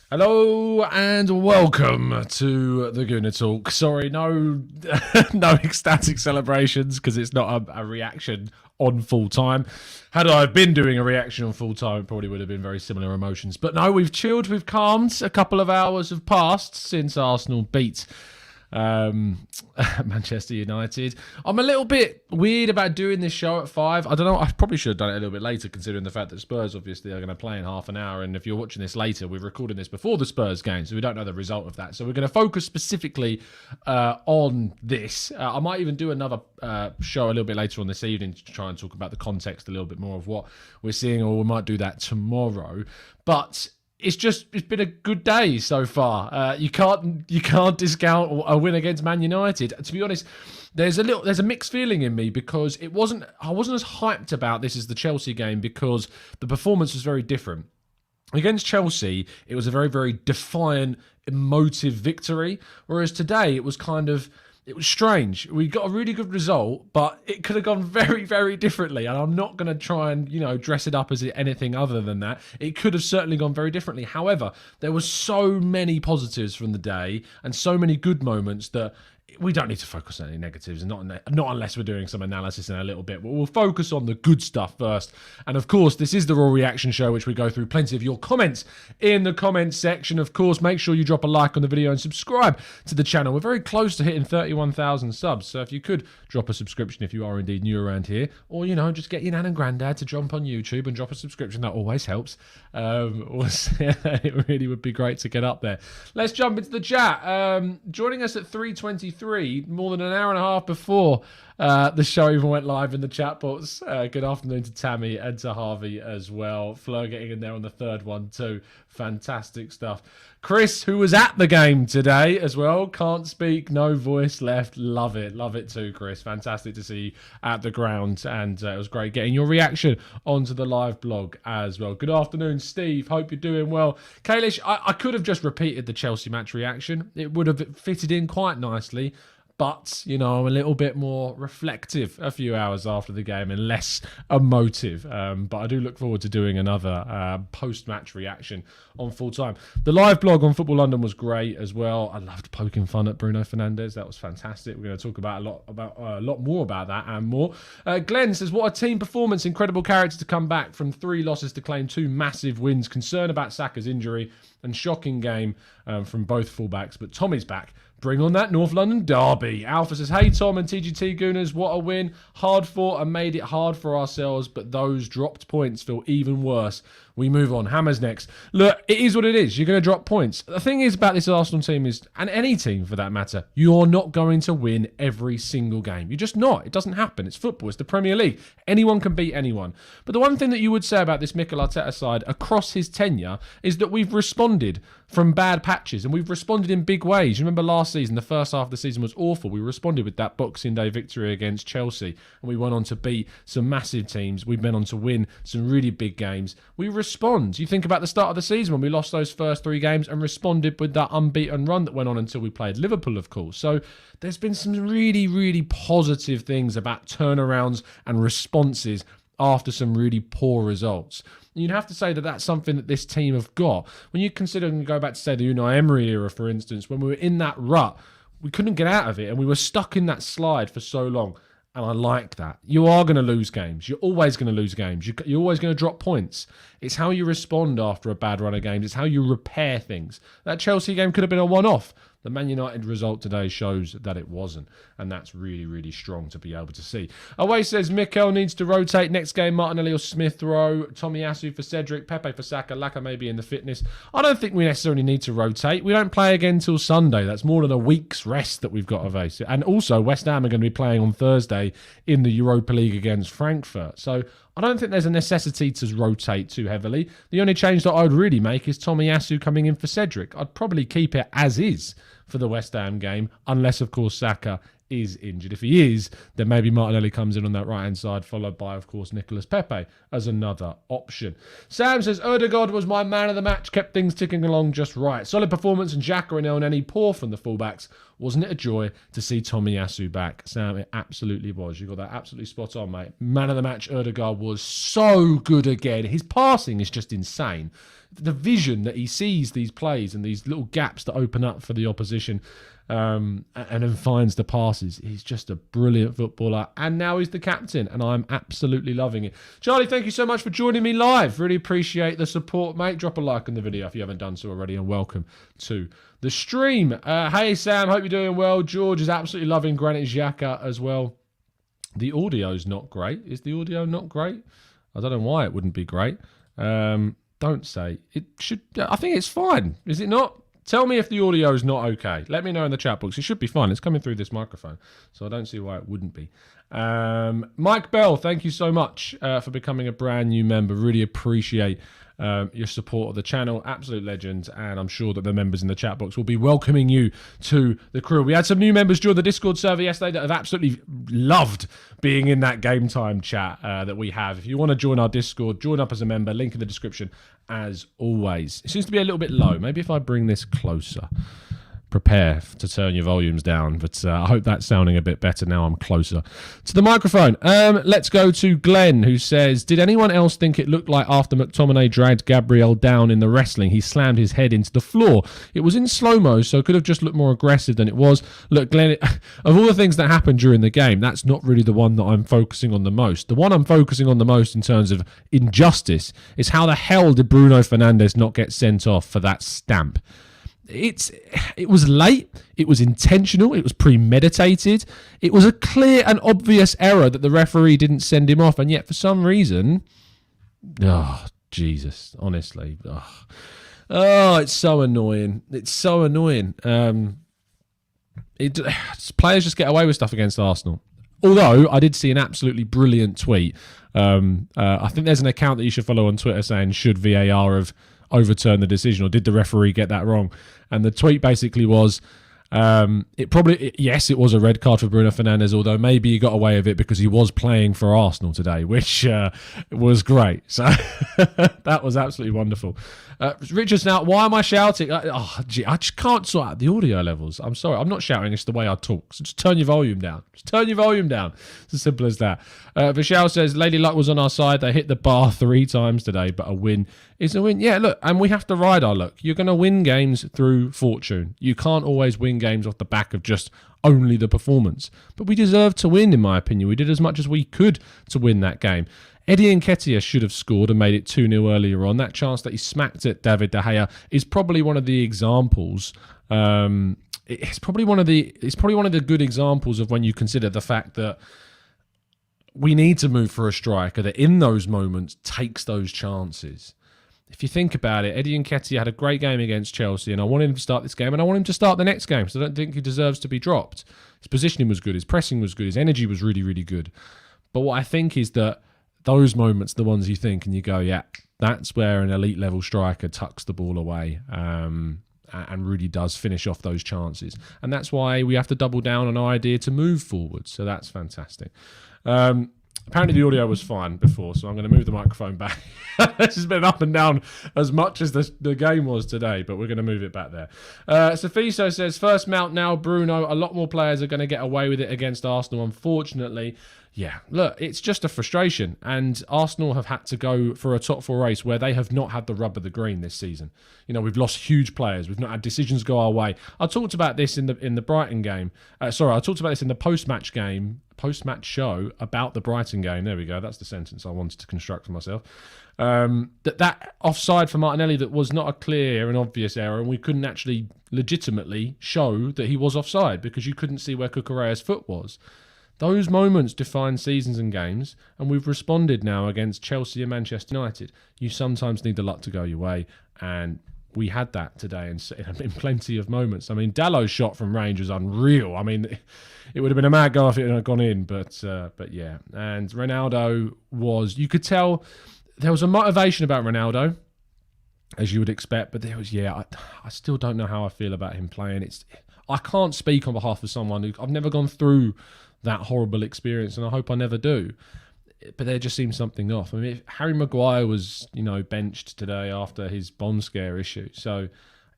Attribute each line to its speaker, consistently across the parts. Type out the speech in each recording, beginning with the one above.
Speaker 1: Hello and welcome to the Gooner Talk. Sorry, no ecstatic celebrations because it's not a reaction on full time. Had I been doing a reaction on full time, it probably would have been very similar emotions. But no, we've chilled, we've calmed. A couple of hours have passed since Arsenal beat Manchester United. I'm a little bit weird about doing this show at 5. I don't know, I probably should have done it a little bit later considering the fact that Spurs obviously are going to play in half an hour, and if you're watching this later, we're recording this before the Spurs game, so we don't know the result of that. So we're going to focus specifically on this. I might even do another show a little bit later on this evening to try and talk about the context a little bit more of what we're seeing, or we might do that tomorrow. But it's been a good day so far. You can't discount a win against Man United. To be honest, there's a mixed feeling in me because I wasn't as hyped about this as the Chelsea game because the performance was very different. Against Chelsea, it was a very, very defiant, emotive victory, whereas today it was strange. We got a really good result, but it could have gone very, very differently. And I'm not going to try and, dress it up as anything other than that. It could have certainly gone very differently. However, there were so many positives from the day and so many good moments that we don't need to focus on any negatives, and not unless we're doing some analysis in a little bit. But we'll focus on the good stuff first. And of course, this is the Raw Reaction Show, which we go through plenty of your comments in the comments section. Of course, make sure you drop a like on the video and subscribe to the channel. We're very close to hitting 31,000 subs, so if you could drop a subscription if you are indeed new around here, or just get your nan and granddad to jump on YouTube and drop a subscription. That always helps. It really would be great to get up there. Let's jump into the chat. Joining us at 3:23. More than an hour and a half before the show even went live in the chat box. Good afternoon to Tammy and to Harvey as well. Fleur getting in there on the third one too. Fantastic stuff. Chris, who was at the game today as well, can't speak, no voice left. Love it too, Chris. Fantastic to see you at the ground, and it was great getting your reaction onto the live blog as well. Good afternoon, Steve. Hope you're doing well. Kalish, I could have just repeated the Chelsea match reaction. It would have fitted in quite nicely. But, I'm a little bit more reflective a few hours after the game and less emotive. But I do look forward to doing another post-match reaction on full time. The live blog on Football London was great as well. I loved poking fun at Bruno Fernandes. That was fantastic. We're going to talk about a lot more about that and more. Glenn says, what a team performance. Incredible character to come back from 3 losses to claim 2 massive wins. Concern about Saka's injury and shocking game from both fullbacks. But Tommy's back. Bring on that North London derby. Alpha says, hey Tom and TGT Gooners, what a win. Hard fought and made it hard for ourselves, but those dropped points feel even worse. We move on. Hammers next. Look, it is what it is. You're going to drop points. The thing is about this Arsenal team is, and any team for that matter, you're not going to win every single game. You're just not. It doesn't happen. It's football. It's the Premier League. Anyone can beat anyone. But the one thing that you would say about this Mikel Arteta side across his tenure is that we've responded from bad patches, and we've responded in big ways. You remember last season, the first half of the season was awful. We responded with that Boxing Day victory against Chelsea, and we went on to beat some massive teams. We've been on to win some really big games. We respond. You think about the start of the season when we lost those first 3 games and responded with that unbeaten run that went on until we played Liverpool, of course. So there's been some really, really positive things about turnarounds and responses after some really poor results. You'd have to say that that's something that this team have got. When you consider and go back to, say, the Unai Emery era, for instance, when we were in that rut, we couldn't get out of it and we were stuck in that slide for so long. And I like that. You are going to lose games. You're always going to lose games. You're always going to drop points. It's how you respond after a bad run of games. It's how you repair things. That Chelsea game could have been a one-off. The Man United result today shows that it wasn't, and that's really, really strong to be able to see. Away says, Mikel needs to rotate. Next game, Martinelli or Smith Rowe, Tomiyasu for Cedric, Pepe for Saka, Laka maybe in the fitness. I don't think we necessarily need to rotate. We don't play again till Sunday. That's more than a week's rest that we've got of Ace. And also, West Ham are going to be playing on Thursday in the Europa League against Frankfurt. So I don't think there's a necessity to rotate too heavily. The only change that I would really make is Tomiyasu coming in for Cedric. I'd probably keep it as is for the West Ham game, unless, of course, Saka is injured. If he is, then maybe Martinelli comes in on that right-hand side, followed by, of course, Nicolas Pepe as another option. Sam says, Odegaard was my man of the match, kept things ticking along just right. Solid performance, and Xhaka and El Neni poor from the fullbacks. Wasn't it a joy to see Tomiyasu back? Sam, it absolutely was. You got that absolutely spot on, mate. Man of the match, Ødegaard was so good again. His passing is just insane. The vision that he sees these plays and these little gaps that open up for the opposition, and then finds the passes. He's just a brilliant footballer, and now he's the captain, and I'm absolutely loving it. Charlie, thank you so much for joining me live. Really appreciate the support, mate. Drop a like on the video if you haven't done so already, and welcome to the stream. Hey, Sam, hope you're doing well. George is absolutely loving Granit Xhaka as well. The audio's not great. Is the audio not great? I don't know why it wouldn't be great. Don't say. It should. I think it's fine. Is it not? Tell me if the audio is not okay. Let me know in the chat box. It should be fine. It's coming through this microphone, so I don't see why it wouldn't be. Mike Bell, thank you so much for becoming a brand new member. Really appreciate your support of the channel. Absolute legend, and I'm sure that the members in the chat box will be welcoming you to the crew. We had some new members join the Discord server yesterday that have absolutely loved being in that game time chat that we have. If you want to join our Discord, join up as a member. Link in the description as always. It seems to be a little bit low. Maybe if I bring this closer. Prepare to turn your volumes down, but I hope that's sounding a bit better now I'm closer to the microphone. Let's go to Glenn, who says, did anyone else think it looked like after McTominay dragged Gabriel down in the wrestling, he slammed his head into the floor? It was in slow-mo, so it could have just looked more aggressive than it was. Look, Glenn, of all the things that happened during the game, that's not really the one that I'm focusing on the most. The one I'm focusing on the most in terms of injustice is how the hell did Bruno Fernandes not get sent off for that stamp? It was late, it was intentional, it was premeditated, it was a clear and obvious error that the referee didn't send him off, and yet for some reason, Jesus, honestly, it's so annoying. It's so annoying. Players just get away with stuff against Arsenal. Although I did see an absolutely brilliant tweet. I think there's an account that you should follow on Twitter saying, should VAR have overturn the decision, or did the referee get that wrong? And the tweet basically was, yes, it was a red card for Bruno Fernandes, although maybe he got away with it because he was playing for Arsenal today, which was great. So that was absolutely wonderful. Richard's now, why am I shouting? I just can't sort out the audio levels. I'm sorry, I'm not shouting, it's the way I talk. So just turn your volume down. Just turn your volume down. It's as simple as that. Vishal says, Lady Luck was on our side. They hit the bar 3 times today, but a win is a win. Yeah, look, and we have to ride our luck. You're going to win games through fortune. You can't always win games off the back of just only the performance. But we deserved to win, in my opinion. We did as much as we could to win that game. Eddie Nketiah should have scored and made it 2-0 earlier on. That chance that he smacked at David De Gea is probably one of the examples. It's probably one of the good examples of when you consider the fact that we need to move for a striker that in those moments takes those chances. If you think about it, Eddie Nketiah had a great game against Chelsea, and I wanted him to start this game, and I want him to start the next game, so I don't think he deserves to be dropped. His positioning was good, his pressing was good, his energy was really, really good. But what I think is that those moments, the ones you think and you go, yeah, that's where an elite level striker tucks the ball away and really does finish off those chances. And that's why we have to double down on our idea to move forward. So that's fantastic. Apparently the audio was fine before, so I'm going to move the microphone back. This has been up and down as much as the game was today, but we're going to move it back there. Sofiso says, first mount now, Bruno. A lot more players are going to get away with it against Arsenal, unfortunately. Yeah, look, it's just a frustration, and Arsenal have had to go for a top 4 race where they have not had the rub of the green this season. You know, we've lost huge players. We've not had decisions go our way. I talked about this in the Brighton game. I talked about this in the post-match show about the Brighton game. There we go. That's the sentence I wanted to construct for myself. That offside for Martinelli that was not a clear and obvious error, and we couldn't actually legitimately show that he was offside because you couldn't see where Cucurella's foot was. Those moments define seasons and games, and we've responded now against Chelsea and Manchester United. You sometimes need the luck to go your way, and we had that today in plenty of moments. I mean, Dallow's shot from range was unreal. I mean, it would have been a mad goal if it had gone in, but yeah. And Ronaldo was, you could tell there was a motivation about Ronaldo, as you would expect, but there was, I still don't know how I feel about him playing. I can't speak on behalf of someone who, I've never gone through that horrible experience, and I hope I never do. But there just seems something off. I mean, Harry Maguire was, benched today after his bomb scare issue. So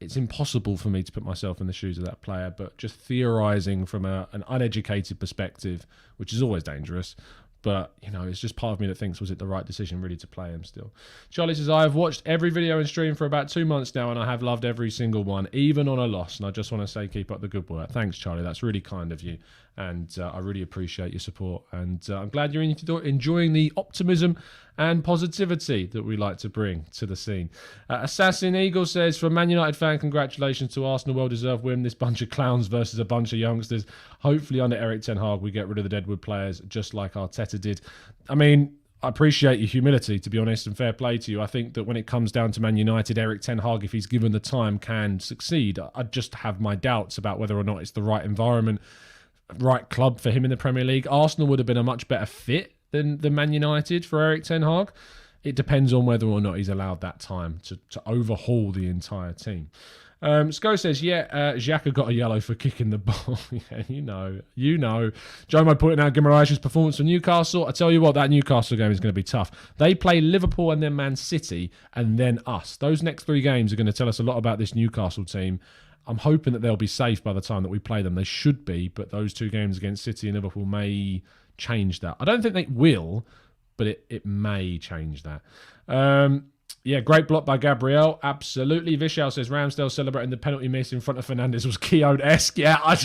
Speaker 1: it's impossible for me to put myself in the shoes of that player, but just theorising from an uneducated perspective, which is always dangerous. But, it's just part of me that thinks, was it the right decision really to play him still? Charlie says, I have watched every video and stream for about 2 months now, and I have loved every single one, even on a loss. And I just want to say, keep up the good work. Thanks, Charlie. That's really kind of you. And I really appreciate your support. And I'm glad you're enjoying the optimism and positivity that we like to bring to the scene. Assassin Eagle says, from Man United fan, congratulations to Arsenal. Well-deserved win. This bunch of clowns versus a bunch of youngsters. Hopefully under Erik ten Hag, we get rid of the deadwood players just like Arteta did. I mean, I appreciate your humility, to be honest, and fair play to you. I think that when it comes down to Man United, Erik ten Hag, if he's given the time, can succeed. I just have my doubts about whether or not it's the right environment, right club for him in the Premier League. Arsenal would have been a much better fit than Man United for Erik ten Hag. It depends on whether or not he's allowed that time to overhaul the entire team. Sko says, Xhaka got a yellow for kicking the ball. Yeah, you know. Jomo pointing out Guimaraes' performance for Newcastle. I tell you what, that Newcastle game is going to be tough. They play Liverpool and then Man City and then us. Those next 3 games are going to tell us a lot about this Newcastle team. I'm hoping that they'll be safe by the time that we play them. They should be, but those 2 games against City and Liverpool may change that. I don't think they will, but it may change that. Great block by Gabriel. Absolutely. Vishal says, Ramsdale celebrating the penalty miss in front of Fernandes was Keown-esque. Yeah,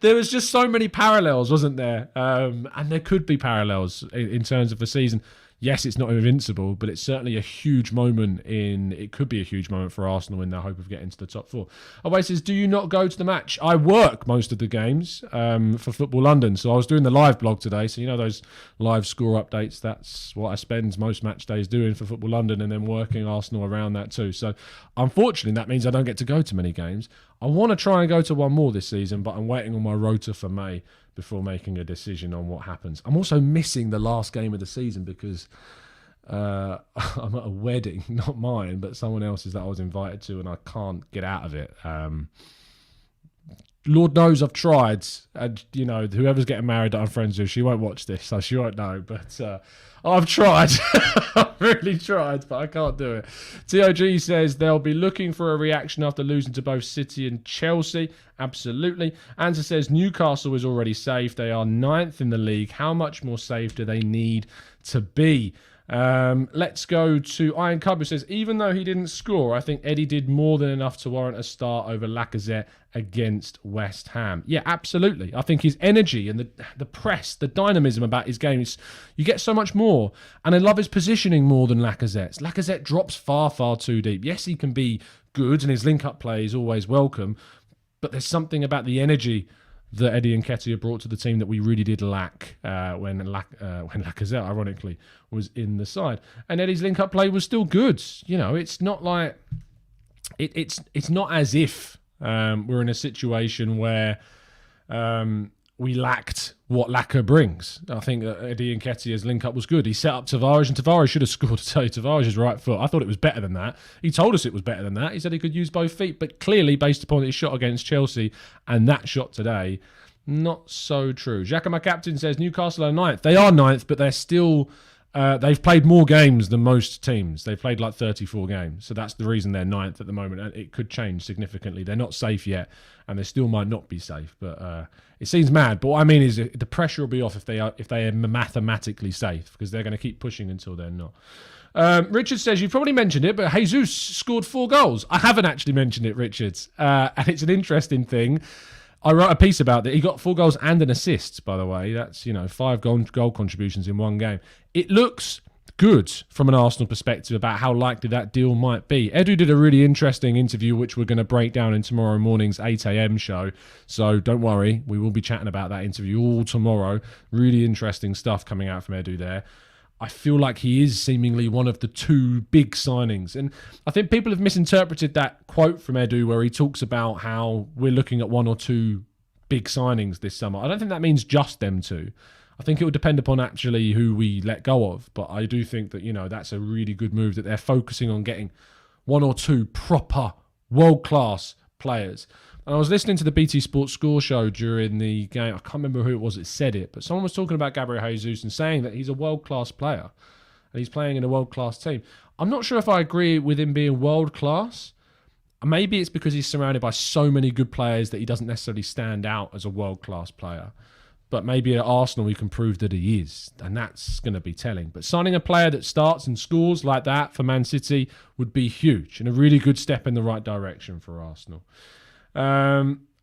Speaker 1: there was just so many parallels, wasn't there? And there could be parallels in terms of the season. Yes, it's not invincible, but it's certainly a huge moment it could be a huge moment for Arsenal in their hope of getting to the top 4. Away says, do you not go to the match? I work most of the games for Football London. So I was doing the live blog today. So those live score updates, that's what I spend most match days doing for Football London, and then working Arsenal around that too. So unfortunately, that means I don't get to go to many games. I want to try and go to one more this season, but I'm waiting on my rota for May before making a decision on what happens. I'm also missing the last game of the season because I'm at a wedding, not mine, but someone else's that I was invited to, and I can't get out of it. Lord knows I've tried, and whoever's getting married that I'm friends with, she won't watch this, so she won't know, but I've tried. I've really tried, but I can't do it. TOG says they'll be looking for a reaction after losing to both City and Chelsea. Absolutely. Anza says Newcastle is already safe. They are 9th in the league. How much more safe do they need to be? Let's go to Iron Cub, who says, even though he didn't score, I think Eddie did more than enough to warrant a start over Lacazette against West Ham. Yeah, absolutely. I think his energy and the press, the dynamism about his game, you get so much more. And I love his positioning more than Lacazette's. Lacazette drops far, far too deep. Yes, he can be good, and his link-up play is always welcome, but there's something about the energy that Eddie Nketiah brought to the team that we really did lack when Lacazette, ironically, was in the side. And Eddie's link-up play was still good. It's not like it's not as if we're in a situation where we lacked what Laka brings. I think that Eddie Nketiah's link-up was good. He set up Tavares, and Tavares should have scored, to tell you, Tavares' right foot. I thought it was better than that. He told us it was better than that. He said he could use both feet, but clearly, based upon his shot against Chelsea and that shot today, not so true. Xhaka, my captain, says Newcastle are 9th. They are 9th, but they're still... they've played more games than most teams. They've played like 34 games. So that's the reason they're 9th at the moment. And it could change significantly. They're not safe yet, and they still might not be safe. But it seems mad. But what I mean is the pressure will be off if they are mathematically safe, because they're going to keep pushing until they're not. Richard says, you've probably mentioned it, but Jesus scored 4 goals. I haven't actually mentioned it, Richard. And it's an interesting thing. I wrote a piece about that. He got 4 goals and an assist, by the way. That's, 5 goal contributions in one game. It looks good from an Arsenal perspective about how likely that deal might be. Edu did a really interesting interview, which we're going to break down in tomorrow morning's 8 a.m. show. So don't worry, we will be chatting about that interview all tomorrow. Really interesting stuff coming out from Edu there. I feel like he is seemingly one of the 2 big signings. And I think people have misinterpreted that quote from Edu where he talks about how we're looking at 1 or 2 big signings this summer. I don't think that means just them 2. I think it would depend upon actually who we let go of. But I do think that, that's a really good move, that they're focusing on getting 1 or 2 proper world-class players. And I was listening to the BT Sports Score show during the game. I can't remember who it was that said it, but someone was talking about Gabriel Jesus and saying that he's a world-class player and he's playing in a world-class team. I'm not sure if I agree with him being world-class. Maybe it's because he's surrounded by so many good players that he doesn't necessarily stand out as a world-class player. But maybe at Arsenal he can prove that he is, and that's going to be telling. But signing a player that starts and scores like that for Man City would be huge and a really good step in the right direction for Arsenal.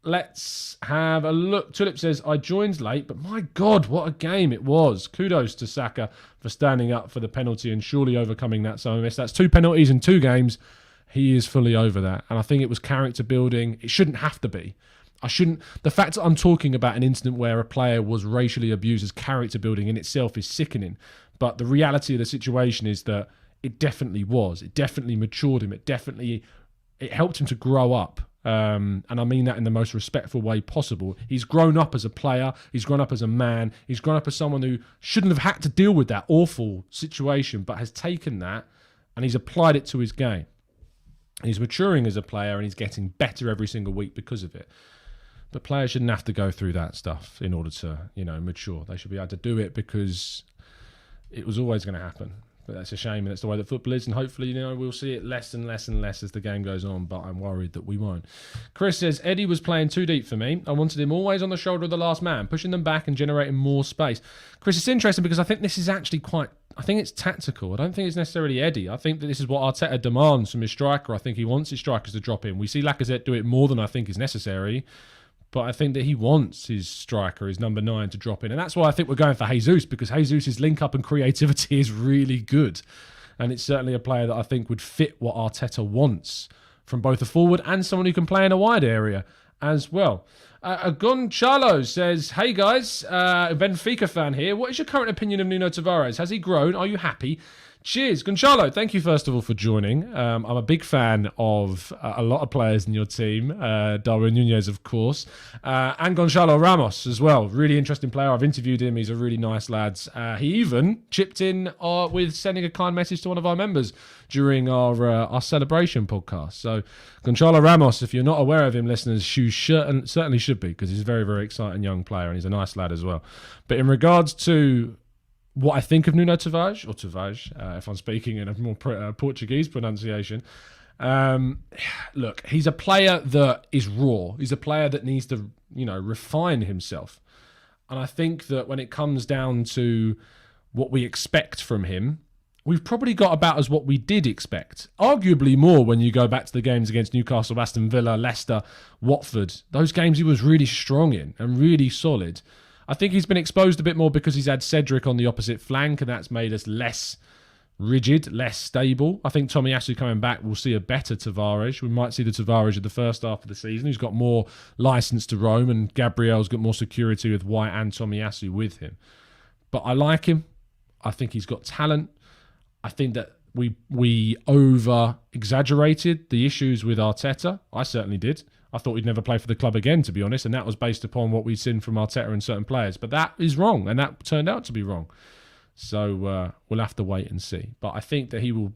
Speaker 1: Let's have a look. Tulip says, I joined late, but my God, what a game it was. Kudos to Saka for standing up for the penalty and surely overcoming that summer miss. That's 2 penalties in 2 games. He is fully over that. And I think it was character building. It shouldn't have to be. The fact that I'm talking about an incident where a player was racially abused as character building in itself is sickening. But the reality of the situation is that it definitely was. It definitely matured him. It helped him to grow up. And I mean that in the most respectful way possible. He's grown up as a player. He's grown up as a man. He's grown up as someone who shouldn't have had to deal with that awful situation, but has taken that and he's applied it to his game. He's maturing as a player and he's getting better every single week because of it. But players shouldn't have to go through that stuff in order to, mature. They should be able to do it because it was always going to happen. But that's a shame, and that's the way that football is. And hopefully, we'll see it less and less and less as the game goes on. But I'm worried that we won't. Chris says, Eddie was playing too deep for me. I wanted him always on the shoulder of the last man, pushing them back and generating more space. Chris, it's interesting because I think this is actually I think it's tactical. I don't think it's necessarily Eddie. I think that this is what Arteta demands from his striker. I think he wants his strikers to drop in. We see Lacazette do it more than I think is necessary. But I think that he wants his striker, his number 9, to drop in. And that's why I think we're going for Jesus, because Jesus' link-up and creativity is really good. And it's certainly a player that I think would fit what Arteta wants from both a forward and someone who can play in a wide area as well. Gonchalo says, hey guys, Benfica fan here. What is your current opinion of Nuno Tavares? Has he grown? Are you happy? Cheers. Gonchalo, thank you first of all for joining. I'm a big fan of a lot of players in your team. Darwin Nunez, of course. And Gonçalo Ramos as well. Really interesting player. I've interviewed him. He's a really nice lad. He even chipped in with sending a kind message to one of our members during our celebration podcast. So Gonçalo Ramos, if you're not aware of him, listeners, you certainly should be, because he's a very, very exciting young player and he's a nice lad as well. But in regards to what I think of Nuno Tavares, or Tavares, if I'm speaking in a more Portuguese pronunciation. Look, he's a player that is raw. He's a player that needs to, refine himself. And I think that when it comes down to what we expect from him, we've probably got about as what we did expect. Arguably more when you go back to the games against Newcastle, Aston Villa, Leicester, Watford. Those games he was really strong in and really solid. I think he's been exposed a bit more because he's had Cedric on the opposite flank, and that's made us less rigid, less stable. I think Tomiyasu coming back will see a better Tavares. We might see the Tavares of the first half of the season, who's got more license to roam, and Gabriel's got more security with White and Tomiyasu with him. But I like him. I think he's got talent. I think that we over-exaggerated the issues with Arteta. I certainly did. I thought he'd never play for the club again, to be honest, and that was based upon what we'd seen from Arteta and certain players. But that is wrong, and that turned out to be wrong. So we'll have to wait and see. But I think that he will...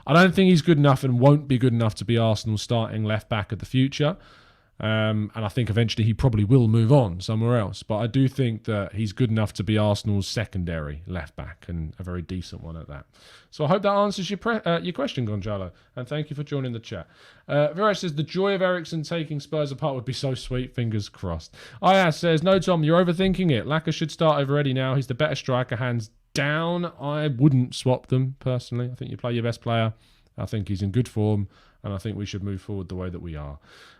Speaker 1: I don't think he's good enough and won't be good enough to be Arsenal's starting left-back of the future. And I think eventually he probably will move on somewhere else. But I do think that he's good enough to be Arsenal's secondary left-back, and a very decent one at that. So I hope that answers your question, Gonzalo. And thank you for joining the chat. Viraj says, the joy of Eriksen taking Spurs apart would be so sweet. Fingers crossed. Ayaz says, no, Tom, you're overthinking it. Laka should start over Eddie now. He's the better striker, hands down. I wouldn't swap them, personally. I think you play your best player. I think he's in good form, and I think we should move forward the way that we are.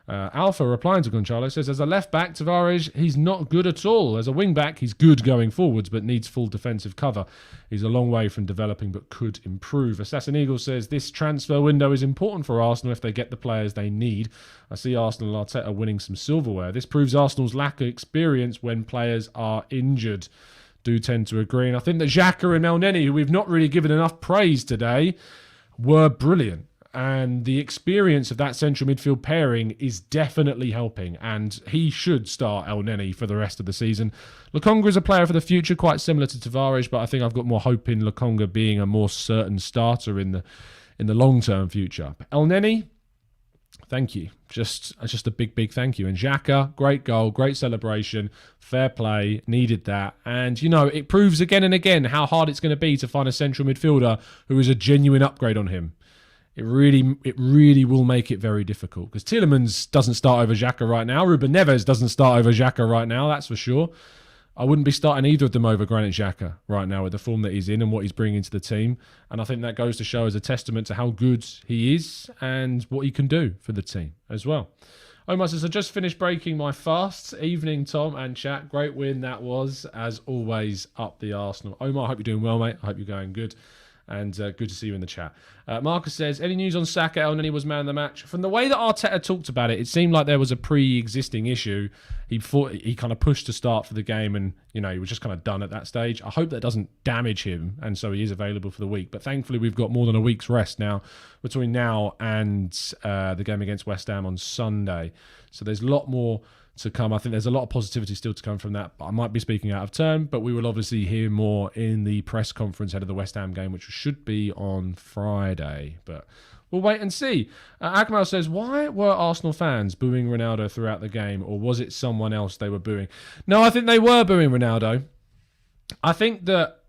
Speaker 1: Alpha, replying to Gonçalo, says, as a left-back, Tavares, he's not good at all. As a wing-back, he's good going forwards, but needs full defensive cover. He's a long way from developing, but could improve. Assassin Eagle says, this transfer window is important for Arsenal if they get the players they need. I see Arsenal and Arteta winning some silverware. This proves Arsenal's lack of experience when players are injured. Do tend to agree. And I think that Xhaka and Elneny, who we've not really given enough praise today, were brilliant. And the experience of that central midfield pairing is definitely helping. And he should start Elneny for the rest of the season. Lokonga is a player for the future, quite similar to Tavares, but I think I've got more hope in Lokonga being a more certain starter in the long-term future. Elneny, thank you. Just a big, big thank you. And Xhaka, great goal, great celebration, fair play, needed that. And, it proves again and again how hard it's going to be to find a central midfielder who is a genuine upgrade on him. it really will make it very difficult, because Tielemans doesn't start over Xhaka right now. Ruben Neves doesn't start over Xhaka right now, that's for sure. I wouldn't be starting either of them over Granit Xhaka right now with the form that he's in and what he's bringing to the team. And I think that goes to show as a testament to how good he is and what he can do for the team as well. Omar says, I just finished breaking my fast. Evening, Tom and chat. Great win that was, as always, up the Arsenal. Omar, I hope you're doing well, mate. I hope you're going good. And good to see you in the chat. Marcus says, any news on Saka? El Neni was man of the match. From the way that Arteta talked about it, it seemed like there was a pre-existing issue. He kind of pushed to start for the game, and he was just kind of done at that stage. I hope that doesn't damage him, and so he is available for the week. But thankfully, we've got more than a week's rest now between now and the game against West Ham on Sunday. So there's a lot more to come. I think there's a lot of positivity still to come from that. But I might be speaking out of turn, but we will obviously hear more in the press conference ahead of the West Ham game, which should be on Friday. But we'll wait and see. Akmal says, why were Arsenal fans booing Ronaldo throughout the game, or was it someone else they were booing? No, I think they were booing Ronaldo. I think that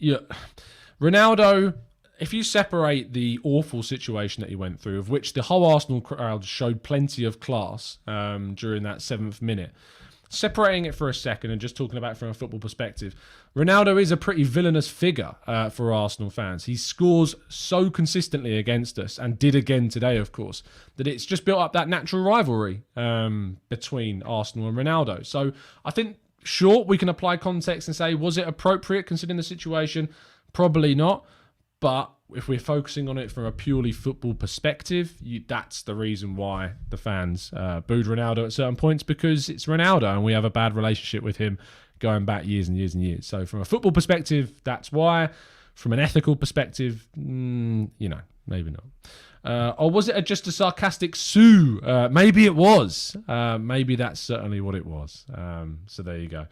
Speaker 1: Ronaldo, if you separate the awful situation that he went through, of which the whole Arsenal crowd showed plenty of class during that 7th minute, separating it for a second and just talking about it from a football perspective, Ronaldo is a pretty villainous figure for Arsenal fans. He scores so consistently against us, and did again today, of course, that it's just built up that natural rivalry between Arsenal and Ronaldo. So I think, sure, we can apply context and say, was it appropriate considering the situation? Probably not. But if we're focusing on it from a purely football perspective, that's the reason why the fans booed Ronaldo at certain points, because it's Ronaldo and we have a bad relationship with him going back years and years and years. So from a football perspective, that's why. From an ethical perspective, maybe not. Or was it just a sarcastic sue? Maybe it was. Maybe that's certainly what it was. So there you go.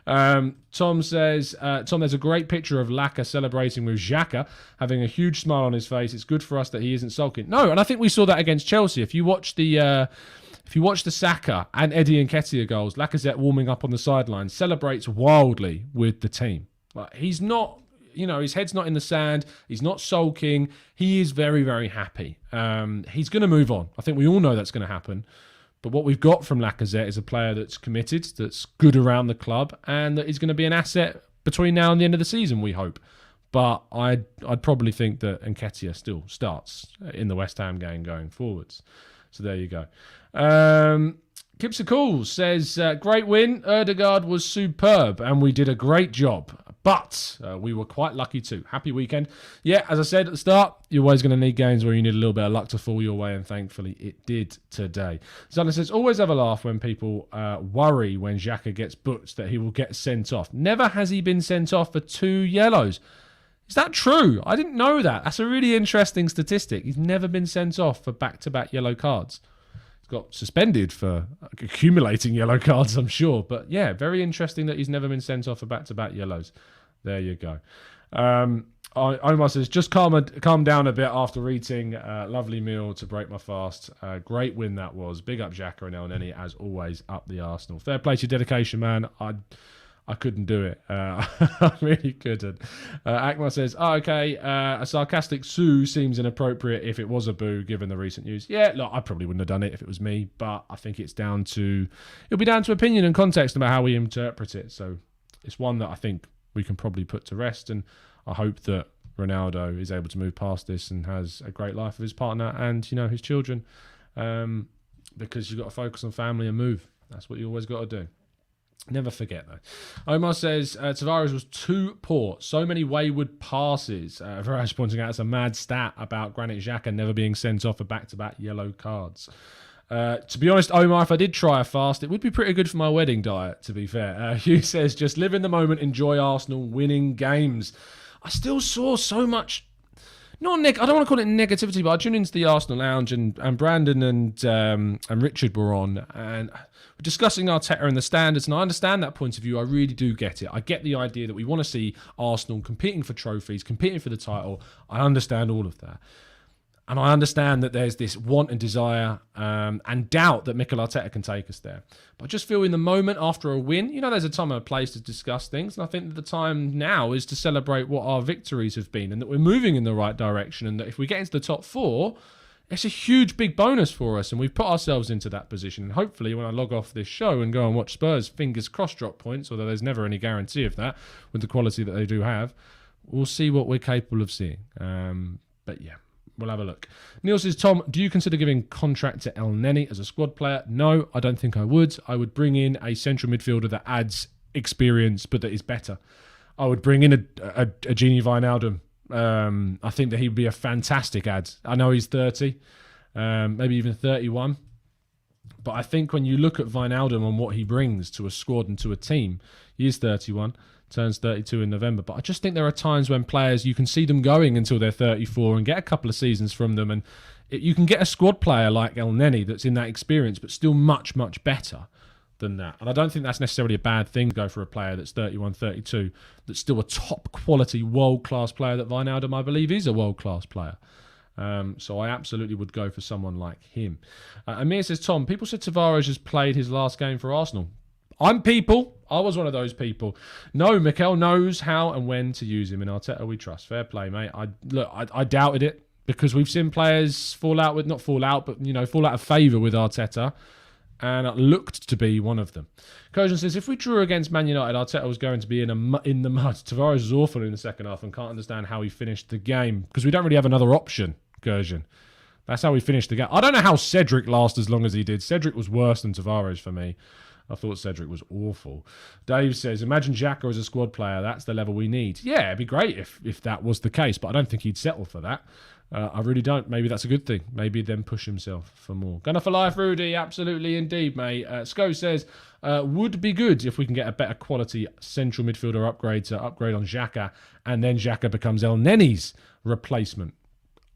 Speaker 1: Tom says, Tom, there's a great picture of Xhaka celebrating with Xhaka, having a huge smile on his face. It's good for us that he isn't sulking. No, and I think we saw that against Chelsea. If you watch the Saka and Eddie Nketiah goals, Lacazette warming up on the sideline celebrates wildly with the team. Like, he's not... his head's not in the sand. He's not sulking. He is very, very happy. He's going to move on. I think we all know that's going to happen. But what we've got from Lacazette is a player that's committed, that's good around the club, and that is going to be an asset between now and the end of the season, we hope. But I'd probably think that Nketiah still starts in the West Ham game going forwards. So there you go. Kipsakul says, great win. Erdegaard was superb, and we did a great job. But we were quite lucky too. Happy weekend. Yeah, as I said at the start, you're always going to need games where you need a little bit of luck to fall your way, and thankfully it did today. Zana says, always have a laugh when people worry when Xhaka gets booked that he will get sent off. Never has he been sent off for 2 yellows. Is that true? I didn't know that. That's a really interesting statistic. He's never been sent off for back-to-back yellow cards. Got suspended for accumulating yellow cards, I'm sure. But yeah, very interesting that he's never been sent off for back-to-back yellows. There you go. Omar says, just calm down a bit after eating. Lovely meal to break my fast. Great win that was. Big up Xhaka and El Neni, as always, up the Arsenal. Fair play to your dedication, man. I couldn't do it. I really couldn't. Akmal says, okay, a sarcastic sue seems inappropriate if it was a boo, given the recent news. Yeah, look, I probably wouldn't have done it if it was me, but I think it'll be down to opinion and context about how we interpret it. So it's one that I think we can probably put to rest, and I hope that Ronaldo is able to move past this and has a great life with his partner and, his children, because you've got to focus on family and move. That's what you always got to do. Never forget, though. Omar says, Tavares was too poor. So many wayward passes. Viraj pointing out it's a mad stat about Granit Xhaka never being sent off for back-to-back yellow cards. To be honest, Omar, if I did try a fast, it would be pretty good for my wedding diet, to be fair. Hugh says, just live in the moment, enjoy Arsenal winning games. I still saw so much... I don't want to call it negativity, but I tuned into the Arsenal Lounge and Brandon and Richard were on, and we're discussing Arteta and the standards, and I understand that point of view. I really do get it. I get the idea that we want to see Arsenal competing for trophies, competing for the title. I understand all of that. And I understand that there's this want and desire and doubt that Mikel Arteta can take us there. But I just feel in the moment after a win, there's a time and a place to discuss things. And I think that the time now is to celebrate what our victories have been and that we're moving in the right direction. And that if we get into the top 4, it's a huge, big bonus for us, and we've put ourselves into that position. And hopefully, when I log off this show and go and watch Spurs, fingers crossed, drop points, although there's never any guarantee of that with the quality that they do have, we'll see what we're capable of seeing. But yeah, we'll have a look. Neil says, Tom, do you consider giving contract to El Neni as a squad player? No, I don't think I would. I would bring in a central midfielder that adds experience, but that is better. I would bring in a Gini Wijnaldum. I think that he would be a fantastic ad. I know he's 30, maybe even 31. But I think when you look at Wijnaldum and what he brings to a squad and to a team, he is 31, turns 32 in November. But I just think there are times when players, you can see them going until they're 34 and get a couple of seasons from them. And you can get a squad player like El Neni that's in that experience, but still much, much better than that. And I don't think that's necessarily a bad thing to go for a player that's 31, 32, that's still a top quality, world-class player that Wijnaldum, I believe, is a world-class player. So I absolutely would go for someone like him. Amir says, Tom, people said Tavares has played his last game for Arsenal. I was one of those people. No, Mikel knows how and when to use him. In Arteta, we trust. Fair play, mate. I doubted it because we've seen players fall out of favour with Arteta. And it looked to be one of them. Kojan says, if we drew against Man United, Arteta was going to be in the mud. Tavares was awful in the second half and can't understand how he finished the game because we don't really have another option, Kojan. That's how we finished the game. I don't know how Cedric lasted as long as he did. Cedric was worse than Tavares for me. I thought Cedric was awful. Dave says, imagine Xhaka as a squad player. That's the level we need. Yeah, it'd be great if that was the case, but I don't think he'd settle for that. I really don't. Maybe that's a good thing. Maybe then push himself for more. Gunner for life, Rudy. Absolutely indeed, mate. Sco says, would be good if we can get a better quality central midfielder upgrade to upgrade on Xhaka, and then Xhaka becomes El Neni's replacement.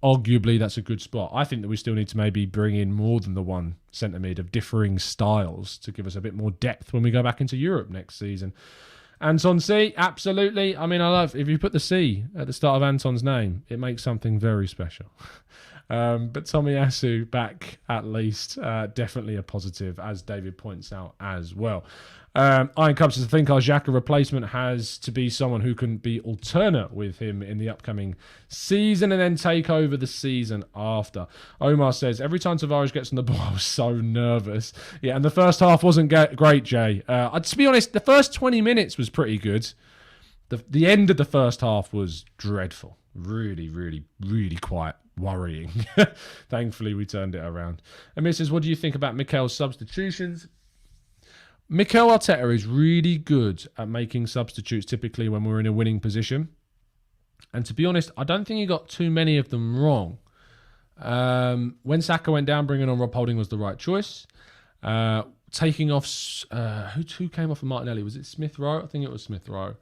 Speaker 1: Arguably, that's a good spot. I think that we still need to maybe bring in more than the one centre mid of differing styles to give us a bit more depth when we go back into Europe next season. Anton C, absolutely. I mean, I love, if you put the C at the start of Anton's name, it makes something very special. But Tomiyasu back at least, definitely a positive, as David points out as well. Iron Cubs says, I think our Xhaka replacement has to be someone who can be alternate with him in the upcoming season and then take over the season after. Omar says, every time Tavares gets on the ball, I was so nervous. Yeah, and the first half wasn't great, Jay. To be honest, the first 20 minutes was pretty good. The end of the first half was dreadful. Really, really, really quite worrying. Thankfully, we turned it around. Amir says, what do you think about Mikel's substitutions? Mikel Arteta is really good at making substitutes typically when we're in a winning position. And to be honest, I don't think he got too many of them wrong. When Saka went down, bringing on Rob Holding was the right choice. Taking off... who came off of Martinelli? Was it Smith Rowe? I think it was Smith Rowe.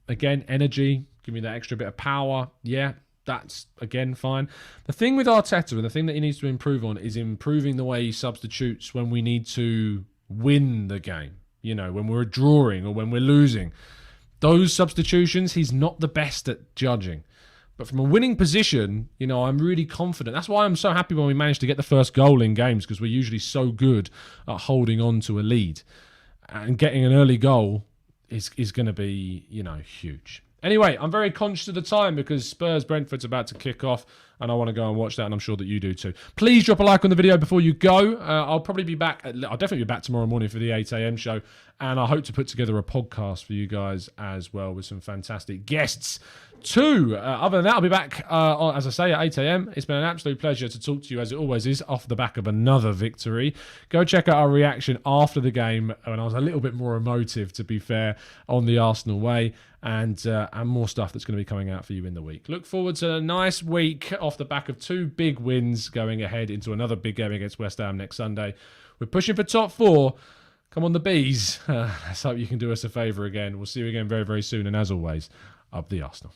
Speaker 1: Again, energy. Give me that extra bit of power. Yeah, that's, again, fine. The thing with Arteta and the thing that he needs to improve on is improving the way he substitutes when we need to win the game, when we're drawing or when we're losing. Those substitutions, he's not the best at judging. But from a winning position, I'm really confident. That's why I'm so happy when we manage to get the first goal in games, because we're usually so good at holding on to a lead. And getting an early goal is going to be, huge. Anyway, I'm very conscious of the time because Spurs-Brentford's about to kick off and I want to go and watch that, and I'm sure that you do too. Please drop a like on the video before you go. I'll definitely be back tomorrow morning for the 8 a.m. show, and I hope to put together a podcast for you guys as well with some fantastic guests too. Other than that, I'll be back, as I say, at 8 a.m. It's been an absolute pleasure to talk to you, as it always is, off the back of another victory. Go check out our reaction after the game when I was a little bit more emotive, to be fair, on the Arsenal way, and more stuff that's going to be coming out for you in the week. Look forward to a nice week off the back of 2 big wins going ahead into another big game against West Ham next Sunday. We're pushing for top 4. Come on, the Bees. Let's hope you can do us a favour again. We'll see you again very, very soon. And as always, up the Arsenal.